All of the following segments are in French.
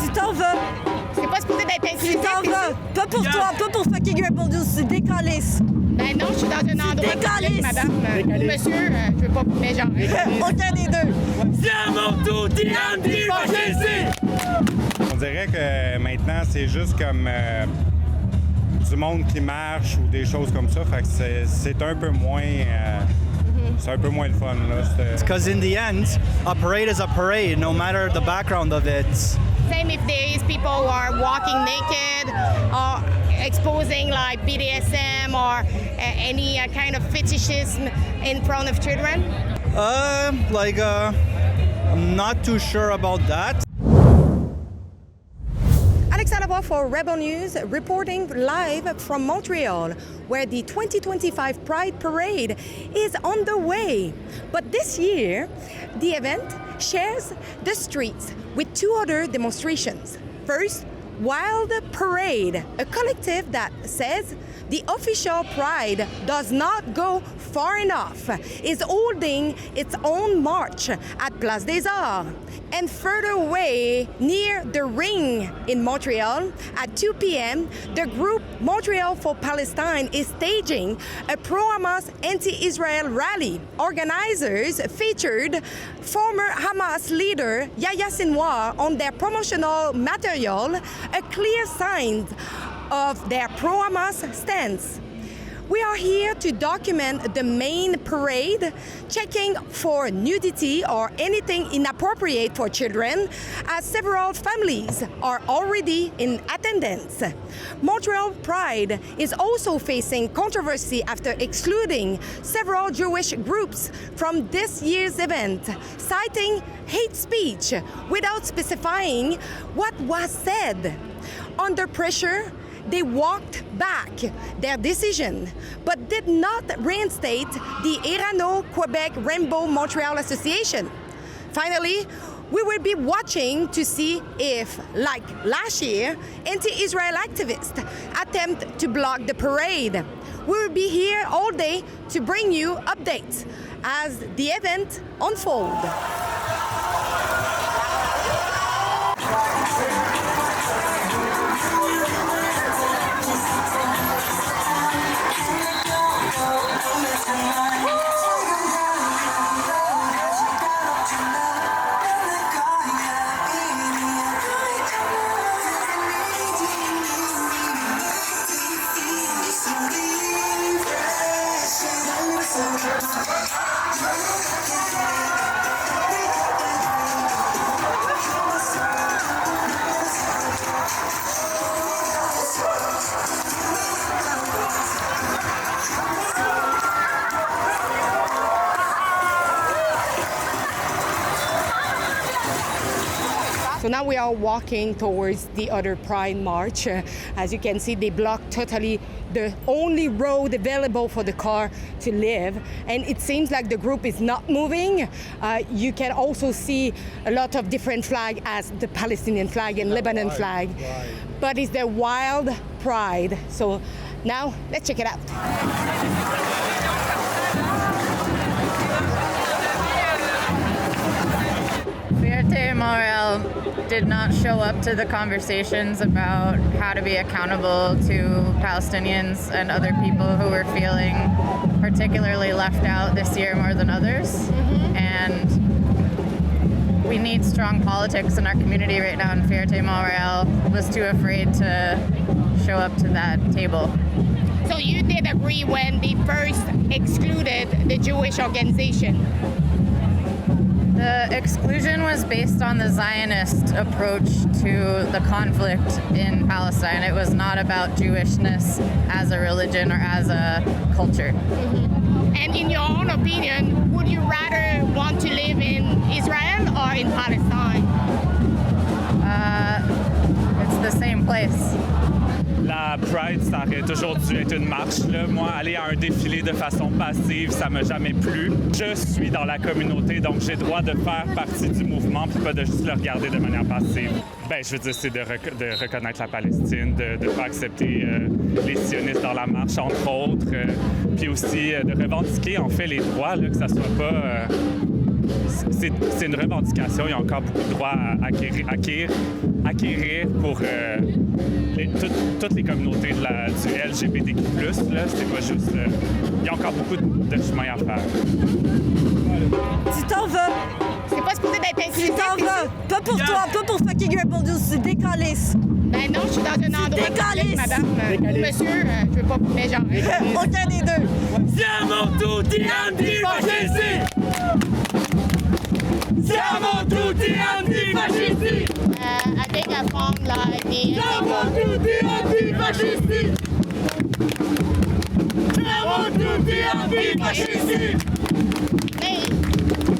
Tu t'en vas. C'est pas supposé d'être inclusif. Tu t'en vas. Pas pour toi, pas pour fucking Rebel News. Tu décalisses. Ben non, je suis dans un endroit public, madame. Ou monsieur, je veux pas, mais genre... Aucun des deux. On dirait que maintenant, c'est juste comme du monde qui marche ou des choses comme ça. Fait que c'est un peu moins... c'est un peu moins le fun, là. Because in the end, a parade is a parade, no matter the background of it. Same if there is people who are walking naked or exposing like BDSM or any kind of fetishism in front of children? I'm not too sure about that. Alex Lavoie for Rebel News, reporting live from Montreal, where the 2025 Pride Parade is underway. But this year, the event shares the streets with two other demonstrations. First, Wild Parade, a collective that says the official Pride does not go far enough, is holding its own march at Place des Arts. And further away, near the Ring in Montreal, at 2 p.m., the group Montreal for Palestine is staging a pro-Hamas anti-Israel rally. Organizers featured former Hamas leader Yahya Sinwar on their promotional material, a clear sign of their pro-Hamas stance. We are here to document the main parade, checking for nudity or anything inappropriate for children, as several families are already in attendance. Montreal Pride is also facing controversy after excluding several Jewish groups from this year's event, citing hate speech without specifying what was said. Under pressure, they walked back their decision, but did not reinstate the Irano-Quebec Rainbow Montreal Association. Finally, we will be watching to see if, like last year, anti-Israel activists attempt to block the parade. We will be here all day to bring you updates as the event unfolds. So now we are walking towards the other Pride March. As you can see, they blocked totally the only road available for the car to live. And it seems like the group is not moving. You can also see a lot of different flags as the Palestinian flag and Lebanon flag. But it's the Wild Pride. So now let's check it out. Fierté Montréal did not show up to the conversations about how to be accountable to Palestinians and other people who were feeling particularly left out this year more than others. And we need strong politics in our community right now, and Fierté Montréal was too afraid to show up to that table. So you did agree when they first excluded the Jewish organization? The exclusion was based on the Zionist approach to the conflict in Palestine. It was not about Jewishness as a religion or as a culture. And in your own opinion, would you rather want to live in Israel or in Palestine? It's the same place. La Pride, ça aurait toujours dû être une marche. Là. Moi, aller à un défilé de façon passive, ça m'a jamais plu. Je suis dans la communauté, donc j'ai le droit de faire partie du mouvement, puis pas de juste le regarder de manière passive. Ben, je veux dire, c'est de reconnaître la Palestine, de ne pas accepter les sionistes dans la marche, entre autres, puis aussi de revendiquer, en fait, les droits, là, que ça soit pas c'est une revendication. Il y a encore beaucoup de droits à acquérir pour toutes les communautés du LGBTQ+. C'est pas juste... il y a encore beaucoup de chemin à faire. Tu t'en vas. C'est pas supposé d'être Tu inclusif. t'en vas. Pas pour toi, pas pour fucking Rebel News. C'est décalisse. Ben non, je suis dans un endroit public, madame. Ou monsieur, je veux pas vous mégenrer. Aucun des deux. Siamo tutti antifascisti! Siamo tutti antifascisti! I think I found like the... Siamo tutti antifascisti! Siamo tutti antifascisti! Hey,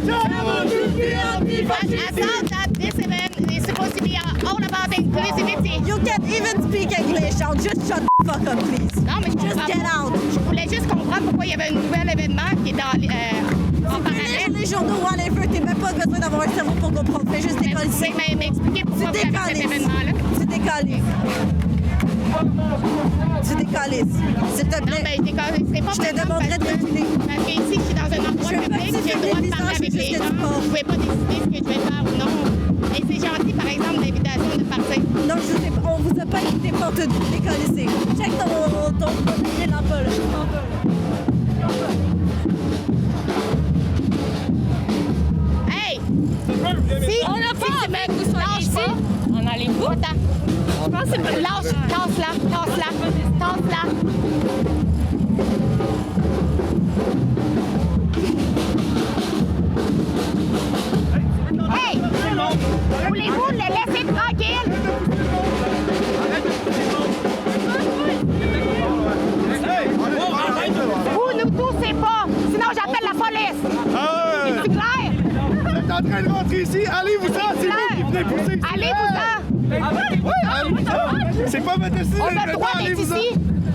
Siamo tutti I antifascisti! thought that this event is supposed to be all about inclusivity. You can't even speak English. I'll just shut the fuck up, please. Non, mais je Just comprends get pas. out. Je voulais juste comprendre pourquoi il y avait un nouvel événement qui est en parallèle. Les journaux, whatever, t'as même pas besoin d'avoir un cerveau pour comprendre. Fais juste Vous décoller. pouvez m'expliquer pourquoi vous avez cet décalisse. événement-là? Tu décalisses. Tu décalisses. S'il te Non, plaît. ben, c'est pas Je te demanderais de reculer. Parce que ici, je suis dans un endroit Je veux pas public, que tu j'ai le filmes droit les de parler visages, avec c'est les juste gens. que tu parles. Vous pouvez pas décider ce que je vais faire ou non. Et c'est gentil, par exemple, l'invitation de partir. Non, je sais pas. On vous a pas invité pour te décalisser. Check ton papier là-bas, là. Hey! Si, on n'a pas si tu me lâches pas, on allait vous. Attends. Je pense que c'est lâche, tasse-la. Hey! Voulez-vous le laisser tranquille? Vous nous toussez pas, sinon j'appelle la police. C'est clair? Vous êtes en train de rentrer ici, allez-vous-en, c'est vous qui venez pousser ici. Allez-vous-en! Ouais, allez-vous-en. C'est pas votre décision. On a le droit d'être ici.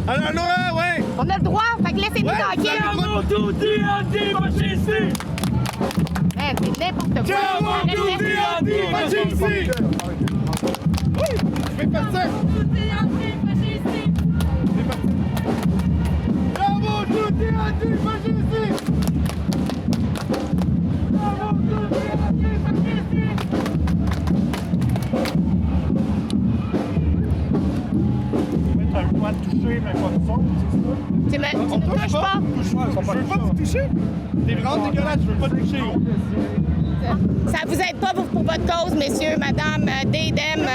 Alors, Laurent, ouais. On a le droit, fait que laissez-nous Ouais, tranquille. Siamo tutti antifascisti! Man, c'est n'importe quoi. Siamo tutti antifascisti! Oui, je vais partir. Siamo tutti antifascisti! Siamo tutti antifascisti! T'as le droit de toucher, mais pas de son, c'est ça? Tu me touches pas. Je veux pas vous toucher. T'es vraiment dégueulasse, je veux pas te toucher. Ça vous aide pas pour votre cause, messieurs, madame, Daydem.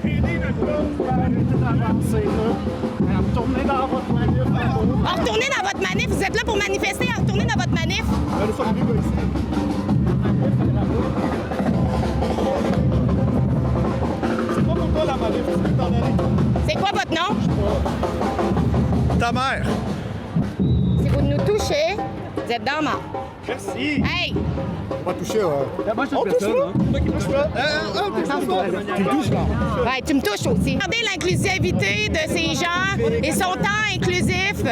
Aidez notre cause à arrêter d'avancer, là. Retournez dans votre manif. Retournez dans votre manif. Vous êtes là pour manifester. Retournez dans votre manif. Allez, ça arrive ici. C'est pas pour toi la manif, c'est t'en aller. C'est quoi votre nom? Ta mère. Si vous nous touchez, vous êtes dans ma. Merci. Hey! On va toucher, ouais. Moi, je touche pas. Touche pas. Tu me touches, là. Ouais, tu me touches aussi. Regardez l'inclusivité de ces gens. Ils sont tant inclusifs.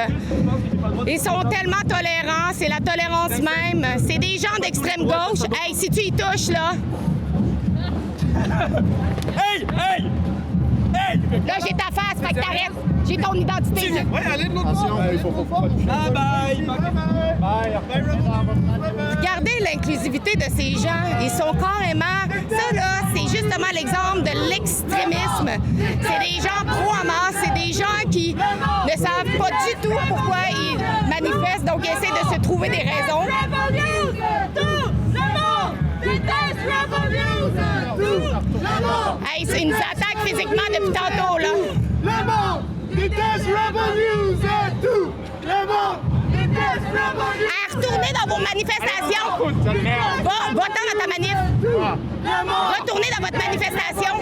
Ils sont tellement tolérants. C'est la tolérance même. C'est des gens d'extrême gauche. Hey, si tu y touches, là. Hey! Hey! Hey! Là, j'ai ta face, fait que t'arrêtes. J'ai ton identité. Ouais, allez de l'autre bord. Il faut pas toucher. Bye bye! Bye bye! Regardez l'inclusivité de ces gens. Ils sont carrément... Ça, là, c'est justement l'exemple de l'extrémisme. C'est des gens pro-Hamas. C'est des gens qui ne savent pas du tout pourquoi ils manifestent. Donc, ils essaient de se trouver des raisons. Hey, ils nous attaquent physiquement depuis tantôt, là. Le monde déteste Rebel News et tout! Le monde déteste Rebel News! À retourner dans vos manifestations. Va-t'en dans ta manif. Retournez dans votre manifestation.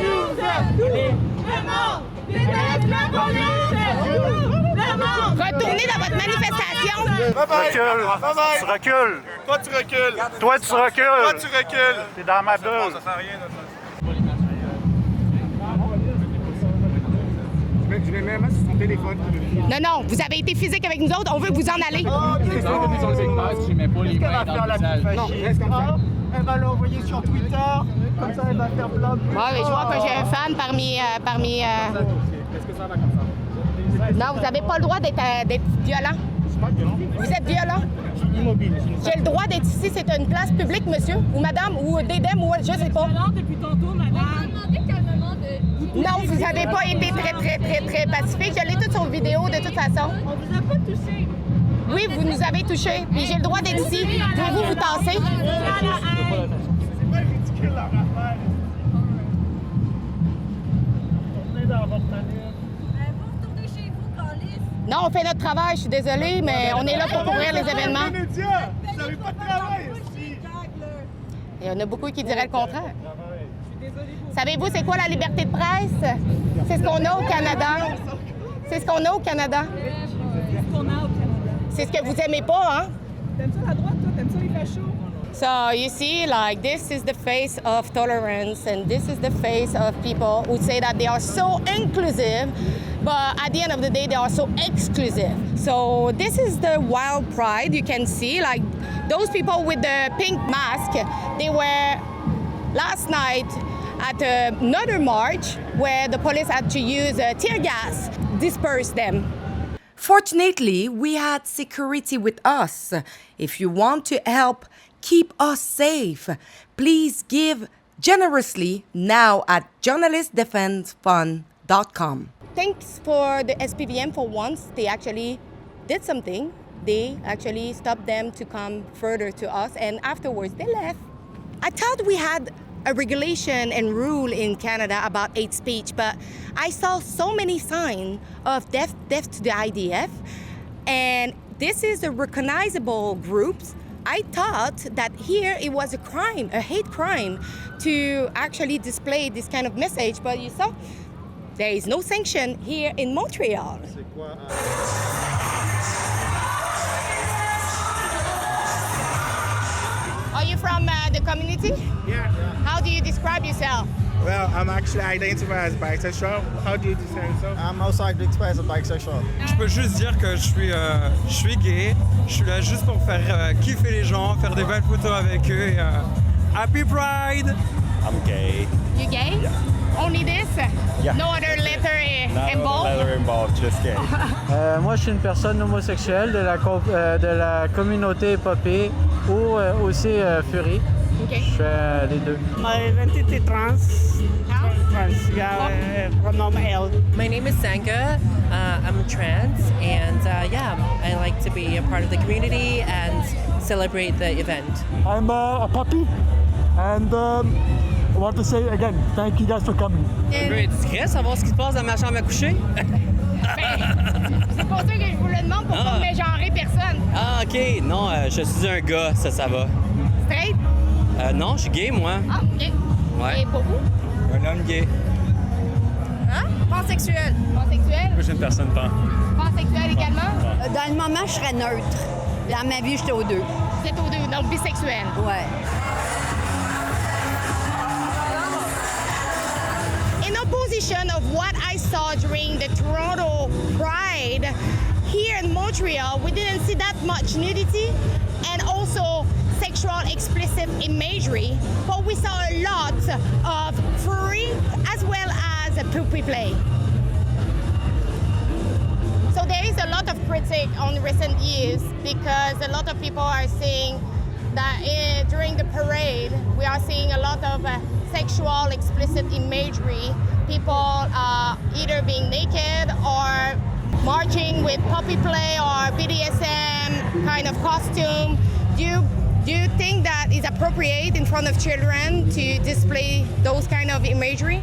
Retournez dans votre manifestation. Recule! Tu recules! Toi, tu recules! Toi, tu recules! Toi, tu recules! T'es dans ma bulle! Ça sert à rien, Je vais même sur son téléphone. Non, non, vous avez été physique avec nous autres. On veut vous en aller. Qu'est-ce qu'elle va faire? Non, reste comme ça. Elle va l'envoyer sur Twitter. Comme ça, elle va faire plein de... Ouais, mais je vois que j'ai un fan parmi... Est-ce que ça va comme ça? Non, vous n'avez pas le droit d'être violent. Vous êtes violent? J'ai le droit d'être ici, c'est une place publique, monsieur, ou madame, ou d'Edem, ou je sais pas. Depuis tantôt, madame. Non, vous n'avez pas été très pacifique. Je l'ai tout sur vidéo, de toute façon. On vous a pas touché. Oui, vous nous avez touchés, puis j'ai le droit d'être ici. Pouvez-vous vous tasser? C'est pas ridicule, leur affaire. Tournez dans votre manœuvre. Vous retournez chez vous, Carlis. Non, on fait notre travail, je suis désolée, mais on est là pour couvrir les événements. Les médias, vous n'avez pas de travail ici. Il y en a beaucoup qui diraient le contraire. Savez-vous, c'est quoi la liberté de presse? C'est ce qu'on a au Canada. C'est ce qu'on a au Canada. C'est ce que vous aimez pas, hein? T'aimes ça la droite, toi? T'aimes ça les fachos? So you see, like, this is the face of tolerance, and this is the face of people who say that they are so inclusive, but at the end of the day, they are so exclusive. So this is the wild pride. You can see, like, those people with the pink mask, they were last night at another march where the police had to use tear gas, disperse them. Fortunately, we had security with us. If you want to help keep us safe, please give generously now at journalistdefensefund.com. Thanks for the SPVM for once. They actually did something. They actually stopped them to come further to us, and afterwards they left. I thought we had a regulation and rule in Canada about hate speech, but I saw so many signs of death to the IDF, and this is a recognizable group. I thought that here it was a crime, a hate crime, to actually display this kind of message, but you saw there is no sanction here in Montreal. Are you from the community? Yeah. How do you describe yourself? Well, I'm actually identified as bisexual. How do you describe yourself? I'm also identified as a bisexual. Je peux juste dire que je suis gay. Je suis là juste pour faire kiffer les gens, faire des belles photos avec eux. Et, Happy Pride! I'm gay. You gay? Yeah. Only this? Yeah. No other letter involved? Leather involved, just gay. Moi, je suis une personne homosexuelle de la communauté épopée ou aussi Fury. Okay. Je fais les deux. My identity trans. Pronoun L. My name is Sanka. I'm trans, and I like to be a part of the community and celebrate the event. I'm a puppy, and I want to say again, thank you guys for coming. Un peu discret, savoir ce qui se passe dans ma chambre à coucher. C'est pour ça que je vous le demande, pour pas mégenrer personne. Ah, OK. Non, je suis un gars, ça va. Straight? Non, je suis gay, moi. Ah, OK. Ouais. Et pour vous? Un homme gay. Hein? Pansexuel. Pansexuel? Moi, je suis une personne pan. Pansexuel également? Dans le moment, je serais neutre. Dans ma vie, j'étais aux deux. Vous êtes aux deux, donc bisexuel? Ouais. In opposition of what I saw during the Toronto Pride, here in Montreal, we didn't see that much nudity and also sexual explicit imagery, but we saw a lot of furry as well as puppy play. So there is a lot of critique on recent years because a lot of people are saying that during the parade we are seeing a lot of sexual explicit imagery. People either being naked or marching with puppy play or BDSM kind of costume. Do you think that it's appropriate in front of children to display those kind of imagery?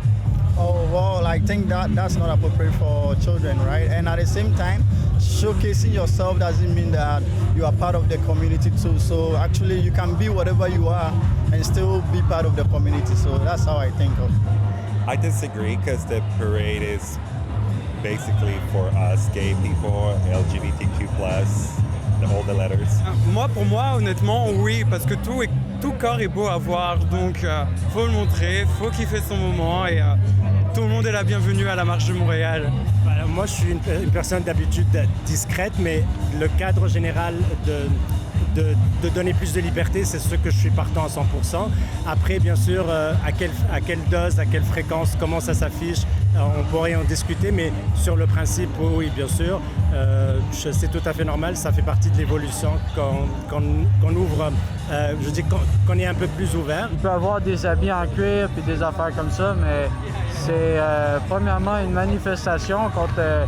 Oh, well, I think that's not appropriate for children, right? And at the same time, showcasing yourself doesn't mean that you are part of the community too. So actually, you can be whatever you are and still be part of the community. So that's how I think of it. I disagree because the parade is basically for us gay people, LGBTQ+, all the letters. Pour moi, honnêtement, oui, parce que tout corps est beau à voir, donc faut le montrer, faut kiffer son moment et tout le monde est la bienvenue à la Marche de Montréal. Moi, je suis une personne d'habitude discrète, mais le cadre général de donner plus de liberté, c'est ce que je suis partant à 100%. Après, bien sûr, à quelle dose, à quelle fréquence, comment ça s'affiche, on pourrait en discuter, mais sur le principe, oui, bien sûr, c'est tout à fait normal, ça fait partie de l'évolution qu'on ouvre, je dis qu'on est un peu plus ouvert. Il peut y avoir des habits en cuir puis des affaires comme ça, mais c'est premièrement une manifestation contre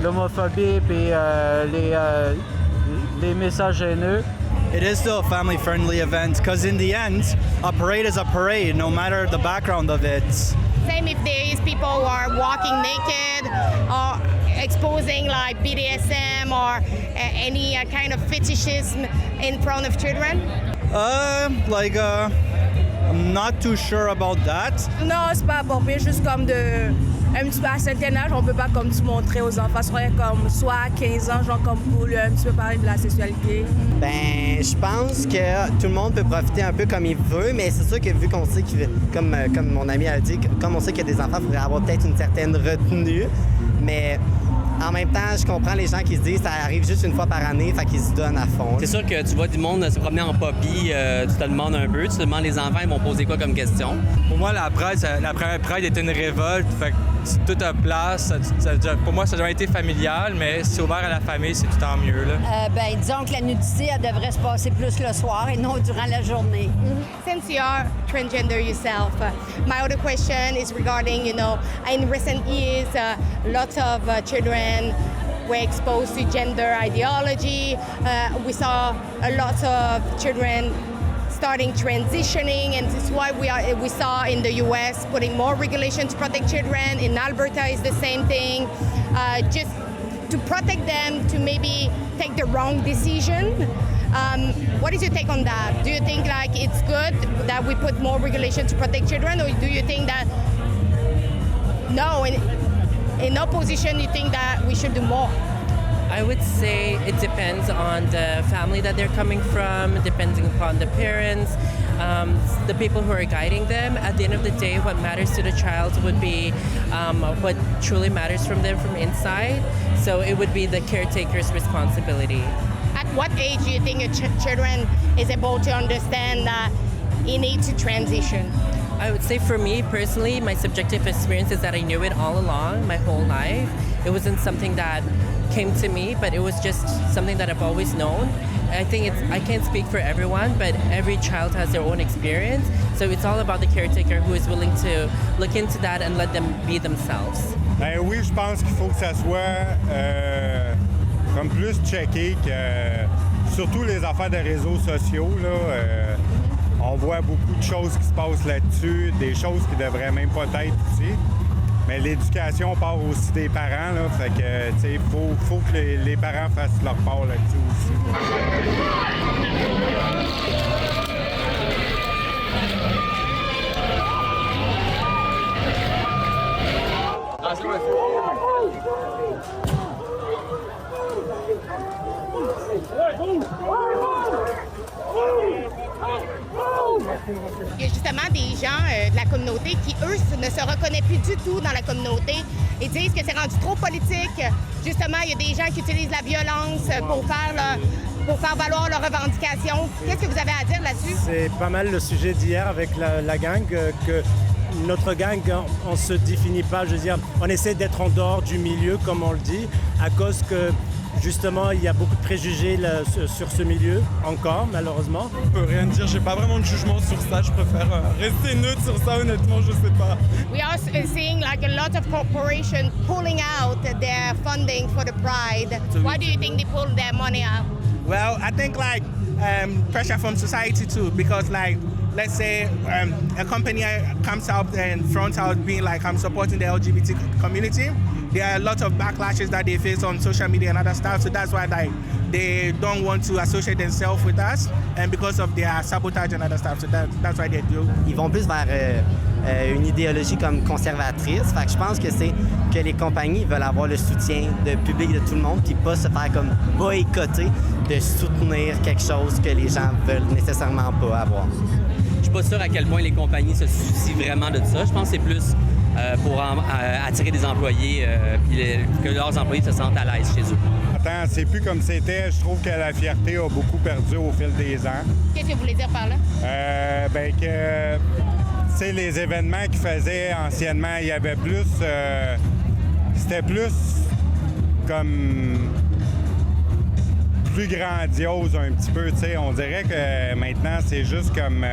l'homophobie et les messages haineux. It is still a family-friendly event because in the end, a parade is a parade, no matter the background of it. Same if there is people who are walking naked or exposing like BDSM or any kind of fetishism in front of children? I'm not too sure about that. Non, c'est pas approprié, juste comme un petit peu à un certain âge, on peut pas comme se montrer aux enfants. Ce serait comme soit à 15 ans, genre comme cool, un petit peu parler de la sexualité. Ben, je pense que tout le monde peut profiter un peu comme il veut, mais c'est sûr que vu qu'on sait comme mon ami a dit, comme on sait qu'il y a des enfants, il faudrait avoir peut-être une certaine retenue, mais en même temps, je comprends les gens qui se disent que ça arrive juste une fois par année, fait qu'ils se donnent à fond. C'est sûr que tu vois du monde se promener en poppy, tu te demandes un peu, tu te demandes les enfants, ils vont poser quoi comme question. Pour moi, la première Pride était une révolte, fait que tout a place. Pour moi, ça a jamais été familial, mais si c'est ouvert à la famille, c'est tout en mieux. Là. Disons que la nudité, elle devrait se passer plus le soir et non durant la journée. Since you are transgender yourself, my other question is regarding, in recent years, lots of children were exposed to gender ideology. We saw a lot of children starting transitioning, and this is why we saw in the U.S. putting more regulation to protect children. In Alberta is the same thing, just to protect them to maybe take the wrong decision. What is your take on that? Do you think like it's good that we put more regulation to protect children, or do you think that no, in opposition you think that we should do more? I would say it depends on the family that they're coming from, depending upon the parents, the people who are guiding them. At the end of the day, what matters to the child would be what truly matters from them from inside. So it would be the caretaker's responsibility. At what age do you think a children is able to understand that he needs to transition? I would say for me personally, my subjective experience is that I knew it all along, my whole life. It wasn't something that came to me, but it was just something that I've always known. I think I can't speak for everyone, but every child has their own experience. So it's all about the caretaker who is willing to look into that and let them be themselves. Ben oui, je pense qu'il faut que ça soit comme plus checké que surtout les affaires de réseaux sociaux. Là, on voit beaucoup de choses qui se passent là-dessus, des choses qui devraient même pas être ici. Mais l'éducation part aussi des parents, là, fait que, tu sais, faut que les parents fassent leur part là-dessus aussi. Il y a justement des gens de la communauté qui, eux, ne se reconnaissent plus du tout dans la communauté et disent que c'est rendu trop politique. Justement, il y a des gens qui utilisent la violence pour faire valoir leurs revendications. Qu'est-ce que vous avez à dire là-dessus? C'est pas mal le sujet d'hier avec la gang, que notre gang, on se définit pas, je veux dire, on essaie d'être en dehors du milieu, comme on le dit, à cause que justement, il y a beaucoup de préjugés là, sur ce milieu, encore, malheureusement. Je peux rien dire, j'ai pas vraiment de jugement sur ça, je préfère rester neutre sur ça, honnêtement, je sais pas. We are seeing like a lot of corporations pulling out their funding for the Pride. Why do you think they pull their money out? Well, I think like pressure from society too, because like, let's say a company comes out and fronts out being like, I'm supporting the LGBT community. There are a lot of backlashes that they face on social media and other stuff, so that's why like, they don't want to associate themselves with us, and because of their sabotage and other stuff, so that's why they do. Ils vont plus vers une idéologie comme conservatrice, fait que je pense que c'est que les compagnies veulent avoir le soutien de public de tout le monde, puis pas se faire comme boycotter de soutenir quelque chose que les gens veulent nécessairement pas avoir. Je suis pas sûr à quel point les compagnies se soucient vraiment de ça. Je pense que c'est plus pour attirer des employés puis que leurs employés se sentent à l'aise chez eux. Attends, c'est plus comme c'était. Je trouve que la fierté a beaucoup perdu au fil des ans. Qu'est-ce que vous voulez dire par là? Ben que, tu sais, les événements qu'ils faisaient anciennement, il y avait plus... c'était plus comme... plus grandiose un petit peu, tu sais. On dirait que maintenant, c'est juste comme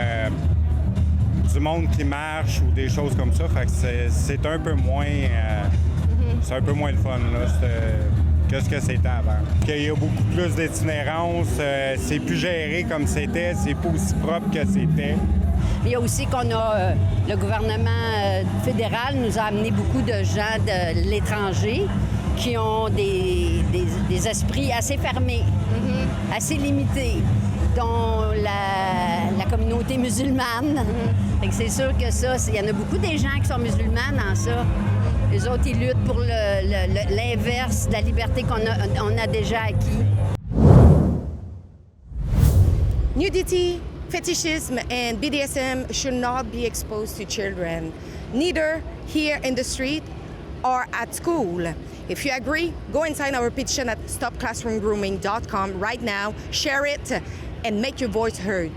du monde qui marche ou des choses comme ça. Fait que c'est un peu moins... c'est un peu moins le fun, là. Que ce que c'était avant. Qu'il y a beaucoup plus d'itinérance, c'est plus géré comme c'était, c'est pas aussi propre que c'était. Il y a aussi qu'on a, le gouvernement fédéral nous a amené beaucoup de gens de l'étranger qui ont des esprits assez fermés, assez limités, dont la communauté musulmane. Fait que c'est sûr que ça, il y en a beaucoup des gens qui sont musulmans dans ça. Les autres, ils luttent pour l'inverse de la liberté qu'on a déjà acquis. Nudity, fetishism, and BDSM should not be exposed to children, neither here in the street or at school. If you agree, go and sign our petition at stopclassroomgrooming.com right now, share it, and make your voice heard.